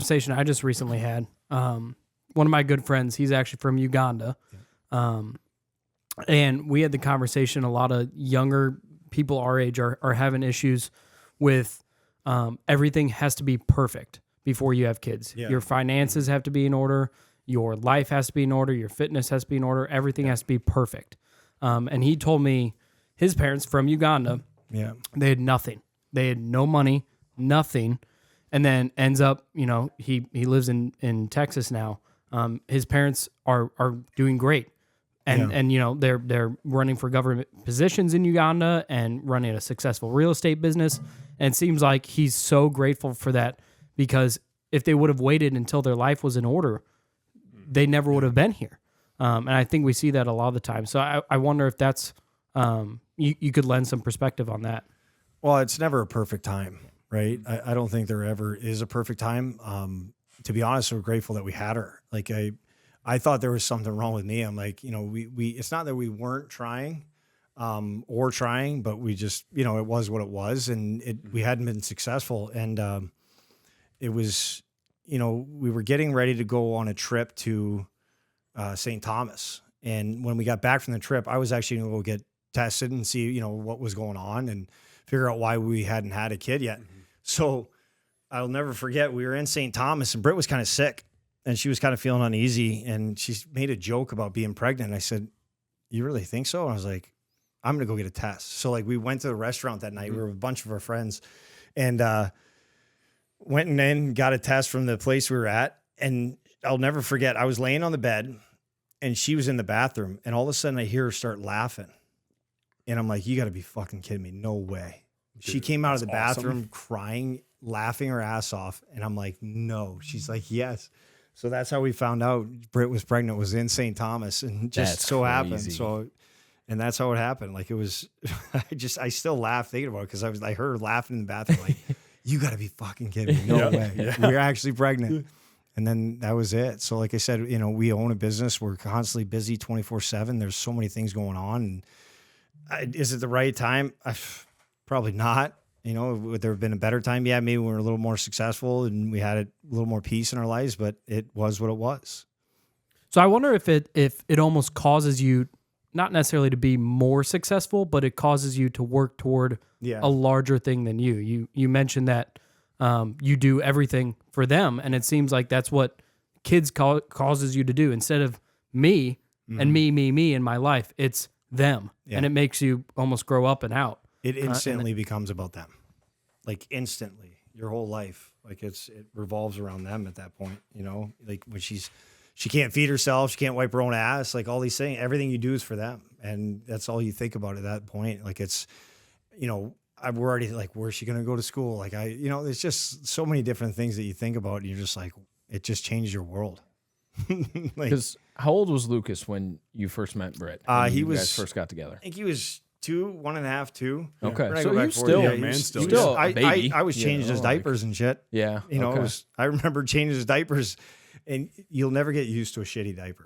conversation I just recently had. One of my good friends, he's actually from Uganda. And we had the conversation, a lot of younger people our age are having issues with everything has to be perfect before you have kids. Yeah. Your finances have to be in order. Your life has to be in order. Your fitness has to be in order. Everything has to be perfect. And he told me his parents from Uganda, they had nothing. They had no money, nothing. And then ends up, he lives in Texas now. His parents are doing great. And they're running for government positions in Uganda and running a successful real estate business. And it seems like he's so grateful for that, because if they would have waited until their life was in order, they never would have been here. And I think we see that a lot of the time. So I wonder if that's you could lend some perspective on that. Well, it's never a perfect time, right? I don't think there ever is a perfect time. To be honest, we're grateful that we had her. Like I thought there was something wrong with me. I'm like, we it's not that we weren't trying or trying, but we just, it was what it was, and we hadn't been successful. And it was, we were getting ready to go on a trip to St. Thomas. And when we got back from the trip, I was actually going to go get tested and see, what was going on and figure out why we hadn't had a kid yet. Mm-hmm. So I'll never forget, we were in St. Thomas and Britt was kind of sick. And she was kind of feeling uneasy, and she made a joke about being pregnant. And I said, "You really think so?" And I was like, "I'm going to go get a test." So we went to the restaurant that night. We were with a bunch of our friends, and went in, got a test from the place we were at. And I'll never forget, I was laying on the bed and she was in the bathroom, and all of a sudden I hear her start laughing. And I'm like, "You got to be fucking kidding me. No way." Dude, she came out of the bathroom crying, laughing her ass off. And I'm like, "No." She's like, "Yes." So that's how we found out Britt was pregnant, was in St. Thomas, and just that's so crazy. happened. So, and that's how it happened. Like, it was, I still laugh thinking about it, because I heard her laughing in the bathroom, like, "You got to be fucking kidding me. No way. Yeah. We're actually pregnant." And then that was it. So like I said, we own a business. We're constantly busy 24/7. There's so many things going on. And is it the right time? Probably not. Would there have been a better time? Yeah, maybe we were a little more successful and we had a little more peace in our lives, but it was what it was. So I wonder if it almost causes you not necessarily to be more successful, but it causes you to work toward a larger thing than you. You mentioned that you do everything for them, and it seems like that's what kids causes you to do. Instead of me and me in my life, it's them, and it makes you almost grow up and out. It instantly becomes about them, like instantly. Your whole life, like it revolves around them at that point. Like when she can't feed herself, she can't wipe her own ass, like all these things. Everything you do is for them, and that's all you think about at that point. Like it's, we're already like, where's she gonna go to school? Like there's just so many different things that you think about, and you're just like, it just changed your world. Because how old was Lucas when you first met Britt? You guys first got together. I think he was 2, 1.5, 2. Okay, so he was still a baby. I was changing his diapers and shit. Yeah, I remember changing his diapers, and you'll never get used to a shitty diaper.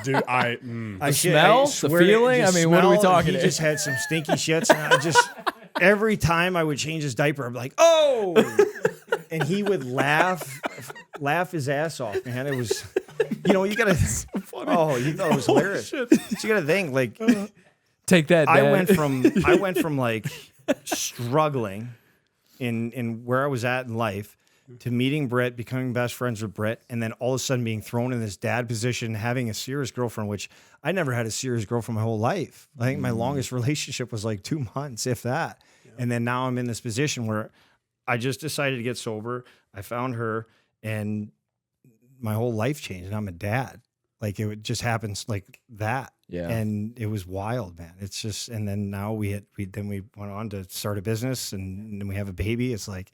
Dude, the smell, the feeling. I mean, what are we talking? He just had some stinky shits, and every time I would change his diaper, I'm like, "Oh!" And he would laugh his ass off, man. It was, you gotta. Oh, you thought it was hilarious. So you gotta think, like. Take that, Dad. I went from like struggling in where I was at in life to meeting Britt, becoming best friends with Britt, and then all of a sudden being thrown in this dad position, having a serious girlfriend, which I never had a serious girlfriend my whole life. I think my longest relationship was like 2 months, if that. Yeah. And then now I'm in this position where I just decided to get sober. I found her, and my whole life changed, and I'm a dad. Like it just happens like that. Yeah. And it was wild, man. It's just, and then now we went on to start a business, and then we have a baby. It's like,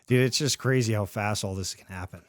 dude, it's just crazy how fast all this can happen.